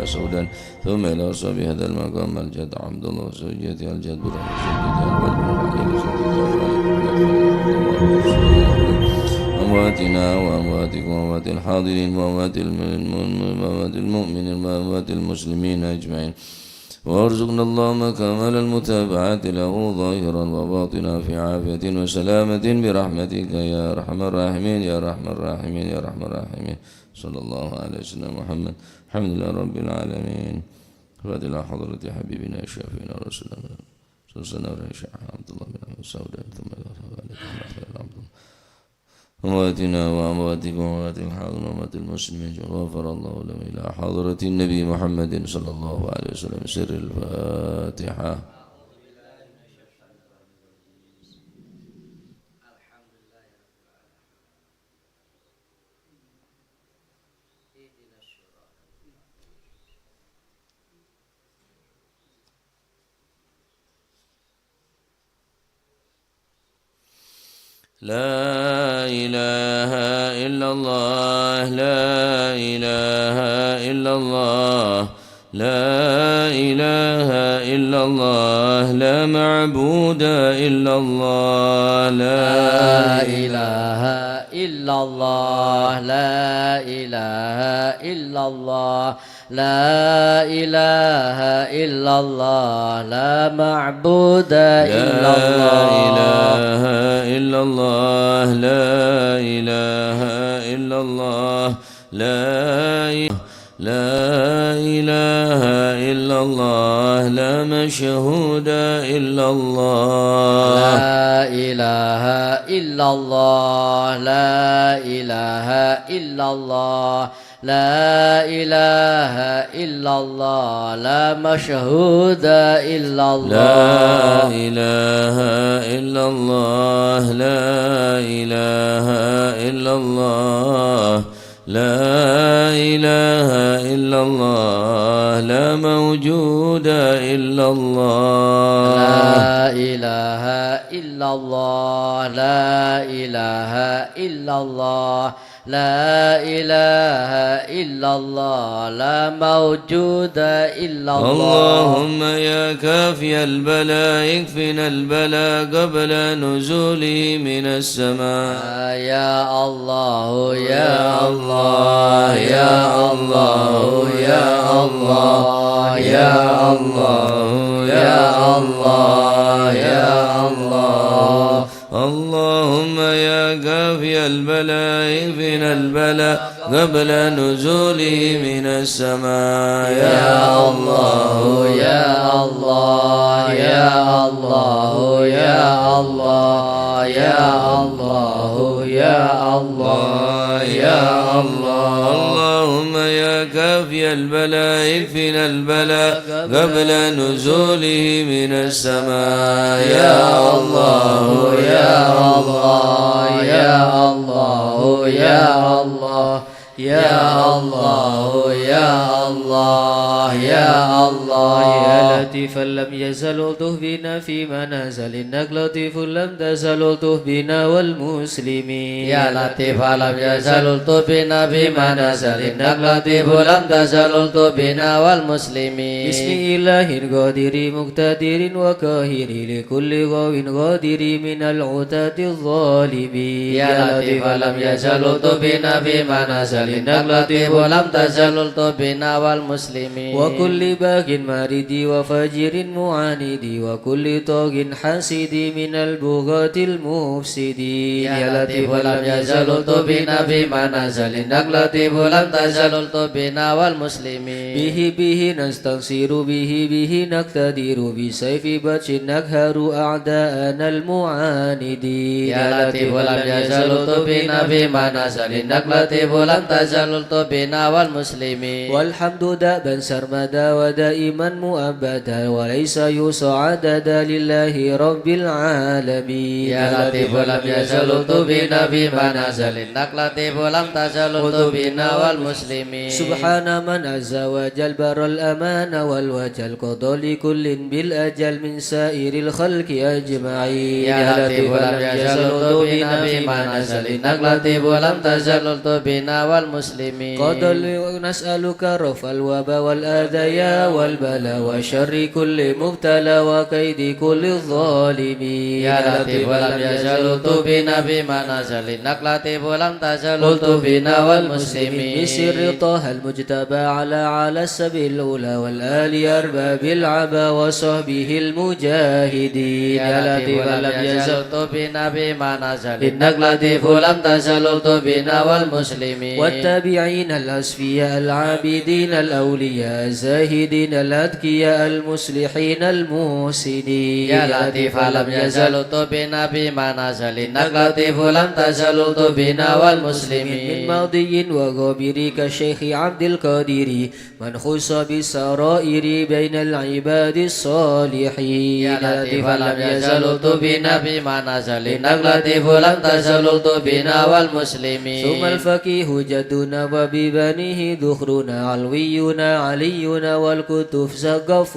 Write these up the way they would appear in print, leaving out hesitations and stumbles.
إلى سودان ثم إلى أصحاب هذا المقام الجد عبد الله وزوجته الجد أمواتنا وأمواتكم وأموات الحاضرين وأموات المؤمنين وأموات المسلمين أجمعين وارزقنا اللهم كمال المتابعة له ظاهرا وباطنا في عافية وسلامة برحمتك يا أرحم الراحمين يا أرحم الراحمين يا أرحم الراحمين صلى الله عليه وسلم محمد الحمد لله رب العالمين فإلى حضرة حبيبنا شافينا رسولنا صلى الله عليه وسلم عبد الله بن عبد السوداء ثم إلى عبد الله أمواتنا وأمواتكم وأموات الحاضرين وأموات المسلمين غفر الله لهم إلى حضرة النبي محمد صلى الله عليه وسلم سر الفاتحة. لا إله إلا الله لا إله إلا الله لا إله إلا الله لا معبود إلا الله لا إله إلا الله لا إله إلا الله لا إله إلا الله لا معبود إلا الله لا إله إلا الله لا إله إلا الله لا إله إلا الله لا مشهود إلا الله لا إله إلا الله لا إله إلا الله لا إله إلا الله لا مشهود إلا الله لا إله إلا الله لا إله إلا الله لا إله إلا الله لا موجود إلا الله لا إله إلا الله لا إله إلا الله لا إله إلا الله لا موجود إلا الله اللهم يا كافي البلاء اكفنا البلاء قبل نزوله من السماء يا الله يا الله يا الله يا الله يا الله يا الله يا الله اللهم يا كافي البلاء اكفنا البلاء قبل نزوله من السماء يا الله يا الله يا الله يا الله يا الله يا الله يا الله اللهم يا كافي البلاء اكفنا البلاء قبل نزوله من السماء يا الله يا الله يا الله يا الله يا الله يا الله يا الله يا لطيفا لم يزل لطف بنا فيما نزل إنك لطيف لم تزل لطف بنا والمسلمين يا لطيفا لم يزل لطف بنا فيما نزل إنك لطيف لم تزل لطف بنا والمسلمين بسم إله قادر مقتدر وكاهر لكل غاو غادر من العتاة الظالمين يا لطيفا لم يزل لطف بنا فيما نزل إنك لطيف لم تزل لطف بنا والمسلمين وكل باغ مارد وفاجر معاند وكل طاغ حاسد من البغاة المفسدين يا لطيف لم يزل لطف بنا فيما نزل إنك لطيف لم تزل لطف بنا والمسلمين به نستنصر به نقتدر بسيف بطش نقهر أعداءنا المعاندين يا لطيف لم يزل لطف بنا فيما نزل إنك لطيف لم تزل لطف بنا والمسلمين والحمد دابا سرمدا ودائما مؤبدا وليس يوسع عددا لله رب العالمين يا لطيف لم يزل لطف بنا فيما نزل إنك لطيف لم تزل لطف بنا والمسلمين سبحان من عز وجل بر الأمان والوجل قضى لكل بالأجل من سائر الخلق أجمعين يا لطيف لم يزل لطف بنا فيما نزل إنك لطيف لم تزل لطف بنا والمسلمين. قد نسألك رفع الوباء والآذى والبلاء وشر كل مبتلى وكيد كل الظالمين. يا لطيف لم يزل بنا بما نزل إنك لطيف لم تزل بنا والمسلمين. بسر طه المجتبى على السبيل الأولى والآل أرباب العبا وصحبه المجاهدين. يا لطيف لم يزل بنا بما نزل إنك لطيف لم تزل بنا والمسلمين. والتابعين الأصفياء العابدين الأولياء الزاهدين الأذكياء المصلحين المحسنين. يا لطيف لم يزل بنا بما نزل إنك لطيف لم تزل بنا والمسلمين. من ماضي وغابر كالشيخ عبد القادر من خص بالسرائر بين العباد الصالحين. يا لطيف لم يزل بنا بما نزل إنك لطيف لم تزل بنا والمسلمين. ثم الفقيه جدنا وببنيه ذخرنا علوينا علينا والكتب سقف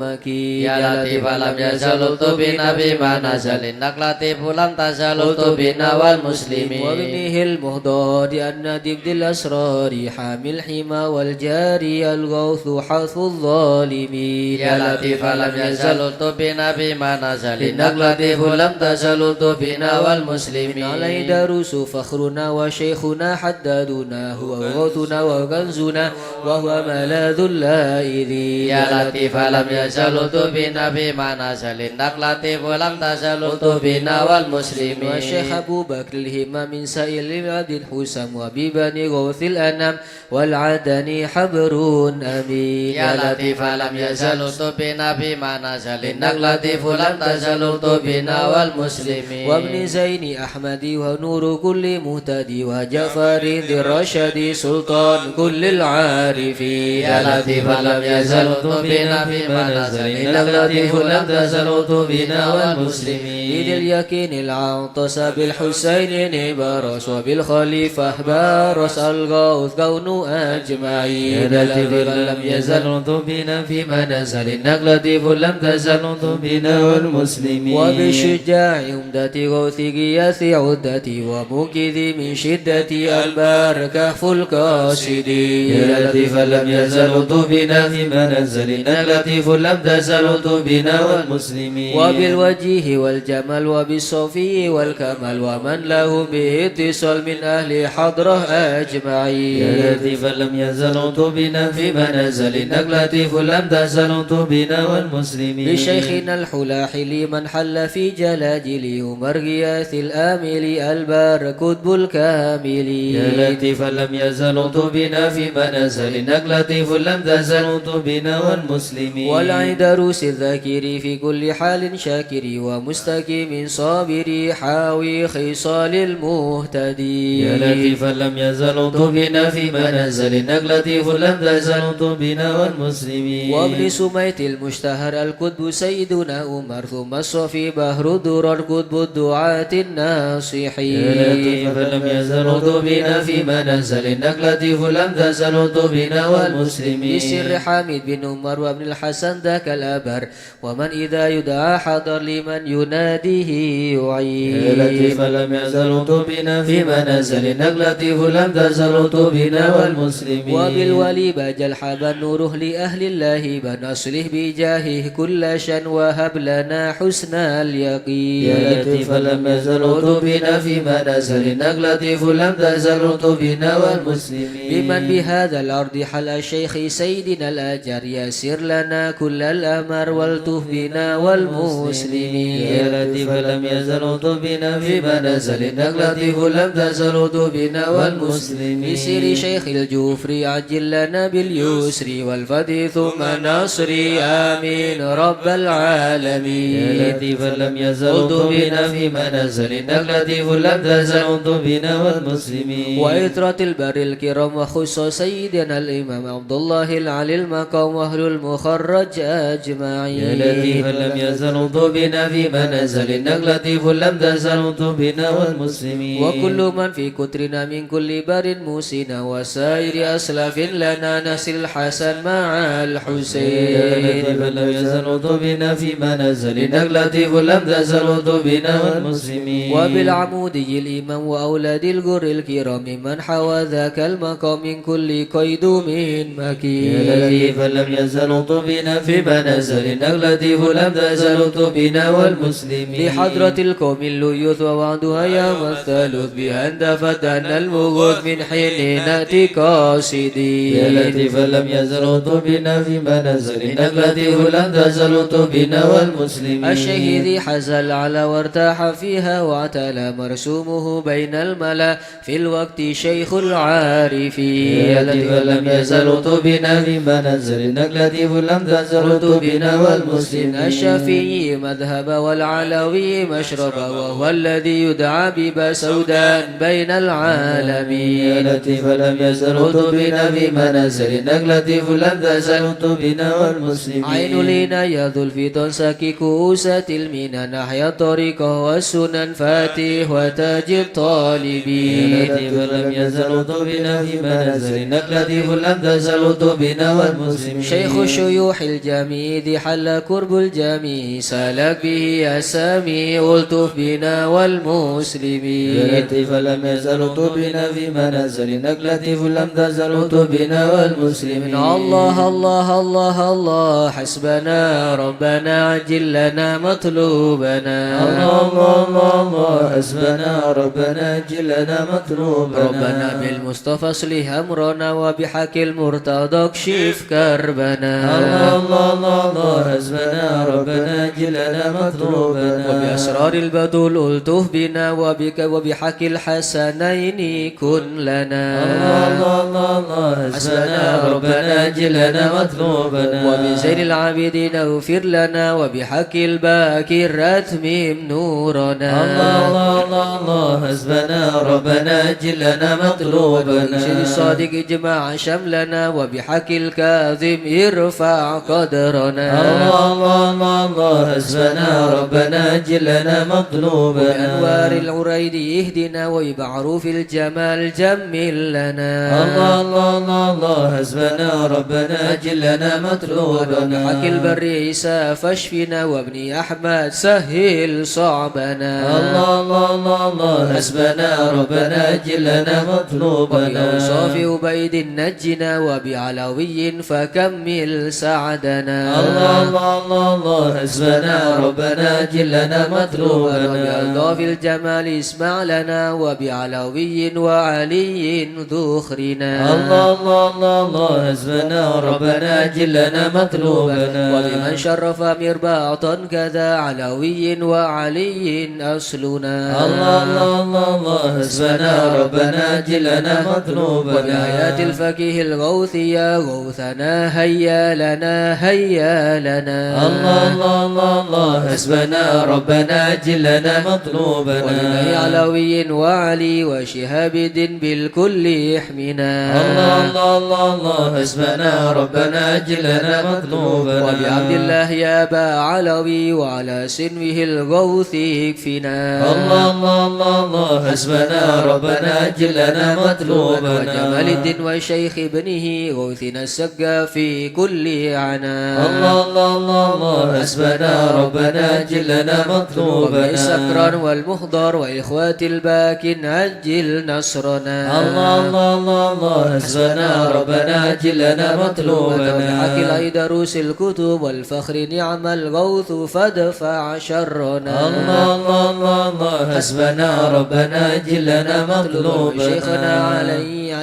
مكين. يا لطيف لم يزل بنا بما نزل إنك لطيف لم تزل بنا والمسلمين. وابنه المهدار الندب ذي الأسرار حامل الحمى والجاري الغوث حث الظالمين. يا لطيف لم يزل بنا بما نزل إنك لطيف لم تزل بنا والمسلمين. عليه دروس فخرنا وشيخنا حدادنا هو غوثنا وكنزنا وهو ملاذ اللائذين. يا لطيف لم يزل بنا بما نزل إنك لطيف لم تزل بنا والمسلمين. والشيخ أبو بكر الهمام من سائل عبد حسام وببني غوث الأنام والعدني حبر أمين. يا لطيف لم يزل بنا بما نزل إنك لطيف لم تزل بنا والمسلمين. وابن زين أحمد ونور كل مهتدي وجعفر ذي الرشد سلطان كل العارفين. يا لطيف لم يزل بنا بما نزل إنك لطيف لم تزل بنا والمسلمين. إذ اليقين العطس بالحسين نبرس وبالخليفة بارس الغوث كون أجمعين. يا لطيف لم يزل بنا فيما نزل إنك لطيف لم تزل بنا والمسلمين. وبشجاع عمدة غوث غياث عدتي وموكذ من شدة أنبار كهف القاصدين. يا لطيف لم يزل بنا فيما نزل إنك لطيف لم تزل بنا والمسلمين. وبالوجه والجمال وبالصفي والكمال ومن له به اتصال من أهل حضره أجمعين. يا لطيف لم يزل بنا فيما نزل إنك لطيف لم تزل بنا والمسلمين. بشيخنا الحلاحل من حل في جلاجل عمر غياث الآمل البار كتب الكامل. يا لطيف لم يزل بنا فيما نزل إنك لطيف لم تزل بنا والمسلمين. والعيدروس الذاكر في كل حال شاكر ومستقيم صابر حاوي خصال المهتدي. يا لطيف لم يزل بنا فيما نزل إنك لطيف لم تزل بنا والمسلمين. وابن سميت المشتهر الكتب سيدنا عمر ثم الصفي بحر الدرر كتب الدعاة الناصحين. يا لطيف لم يزل بنا فيما نزل إنك لطيف لم تزل بنا والمسلمين. بسر حامد بن عمر وابن الحسن ذاك الأبر ومن إذا يدعى حضر لمن يناديه يعين. يا لطيف لم يزل بنا فيما نزل إنك لطيف لم تزل بنا والمسلمين. وبالولي بجل حبا نوره لأهل الله بنصله بجاهه كل شن وهب لنا حسن اليقين. يا لطيف لم يزل بنا فيما نزل إنك لطيف لم تزل بنا والمسلمين. بمن بهذا الأرض حل الشيخ سيدنا الأجر يسر لنا كل الأمر والتف بنا والمسلمين. يا لطيف لم يزل بنا فيما نزل إنك لطيف لم تزل بنا والمسلمين. بسر شيخ الجوفري عجل لنا باليسر والفضل ثم نصر آمين رب العالمين. يا لطيف لم يزل بنا فيما نزل إنك لطيف لم تزل بنا والمسلمين. وإطرة البر الكرام وخص سيدنا الإمام عبد الله العلي المقام وأهل المخرج أجمعين. يا لطيف لم يزل بنا فيما نزل إنك لطيف لم تزل بنا والمسلمين. وكل من في كترنا من كل بر موسنا وسائر أسلاف لنا نسل الحسن مع الحسين. يا لطيف لم يزل بنا فيما نزل إنك لطيف لم تزل بنا والمسلمين. وبالعمودي الإمام وأولاد الجر الكرام من حوى ذاك المقام من كل قيدوم يا مكين لطيفا لم يزل طبنا في منازل لطيف لم تزل طبنا والمسلمين لحضرة القوم الليوث ووعدها يا مثلث بها اندفت أن المغوث من حين نأتي قاصدين يا لطيفا لم يزل طبنا في منازل لطيف لم تزل طبنا والمسلمين الشيخ ذي حزل على وارتاح فيها واعتلى مرسومه بين الملا في الوقت شيخ العارفين يا لطيفا لم يزل طبنا في منازل لطيف لم تزل طبنا والمسلمين الشافعي مذهب والعلوي مشرب وهو الذي يدعى ببا سودان بين يا العالمين لطيفا لم يزل طبنا في منازل لطيف لم تزل طبنا والمسلمين عين لنا يا ذو الفطن ساكي كؤوسة المنى نحيا الطريقة والسنن فاتح وتاج يا الطالبين لطيفا لم يزل طبنا في منازل لطيف لم تزل طبنا والمسلمين شيخ الشيوخ الجميع ذي حل كرب الجميع سالك به أسامي ألطف بنا يا والمسلمين لطيفا لم يزل طبنا في منازل لطيف لم تزل طبنا والمسلمين الله الله الله الله حسبنا ربنا عجل لنا مطلوبنا الله الله الله الله حسبنا ربنا جلنا مطلوبنا ربنا بالمصطفى اصلح أمرنا وبحق المرتضى اكشف كربنا الله الله الله الله حسبنا ربنا جلنا مطلوبنا وبأسرار البدول ألطف بنا وبحق الحسنين كن لنا الله الله الله الله حسبنا ربنا جلنا مطلوبنا وبزين العابدين اغفر لنا وبحق الباكر أتمم نورنا الله الله الله الله حسبنا ربنا جلنا مطلوبنا وبشر الصادق اجمع شملنا وبحق الكاظم ارفع قدرنا الله الله الله الله حسبنا ربنا جلنا مطلوبنا بأنوار العريد اهدنا وبمعروف الجمال جمل لنا الله الله الله الله حسبنا ربنا جلنا مطلوبنا وبحق البر عيسى فاشفنا وابن أحمد سهل صعبنا الله الله الله الله حسبنا ربنا جلنا مطلوبنا وبأوصاف عبيد نجنا وبعلوي فكمل سعدنا الله الله الله الله حسبنا ربنا جلنا مطلوبنا وبألطاف الجمال اسمع لنا وبعلوي وعلي ذخرنا الله الله الله الله حسبنا ربنا جلنا مطلوبنا وبمن شرف مرباطا كذا علوي وعلي أصلنا الله الله الله الله حسبنا ربنا جلنا مطلوبنا وبآيات الفقيه الغوث يا غوثنا هيا لنا هيا لنا الله الله الله الله حسبنا ربنا جلنا مطلوبنا وبالله علوي وعلي وشهاب الدين بالكل يحمنا الله الله الله الله حسبنا ربنا جلنا مطلوبنا وبعبد الله يا با علوي وعلى سنوه الغوث يكفنا الله الله الله الله حسبنا ربنا جلنا مطلوبنا وجمال الدين والشيخ ابنه غوثنا السقا في كل عنا الله الله الله الله حسبنا ربنا جلنا مطلوبنا وبالسكران والمخضر وإخوات الباكن عجل نصرنا الله الله الله الله حسبنا ربنا جلنا مطلوبنا وبحق الأيدروس الكتب والفخر نعم الغوث فادفع شرنا الله الله الله الله حسبنا ربنا جلنا مطلوبنا شيخنا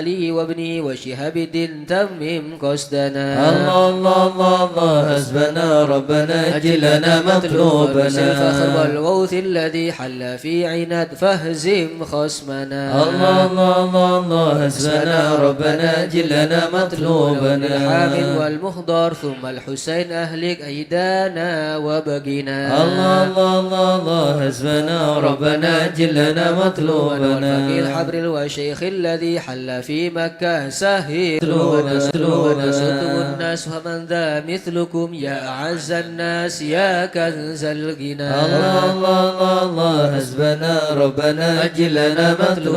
علي وابني وشهاب الدين تمم قصدنا الله الله الله الله حسبنا ربنا جلنا مطلوبنا الفخر والغوث الذي حل في عناد فاهزم خصمنا الله الله الله الله حسبنا ربنا جلنا مطلوبنا الحامل والمخضر ثم الحسين أهلك أيدانا وبقينا الله الله الله الله حسبنا ربنا جلنا مطلوبنا والفقير حبر وشيخ الذي حل في مكة سهل ونسلم الناس ومن ذا مثلكم يا أعز الناس يا كنز الغنى الله الله الله الله حسبنا ربنا جلنا مطلوبنا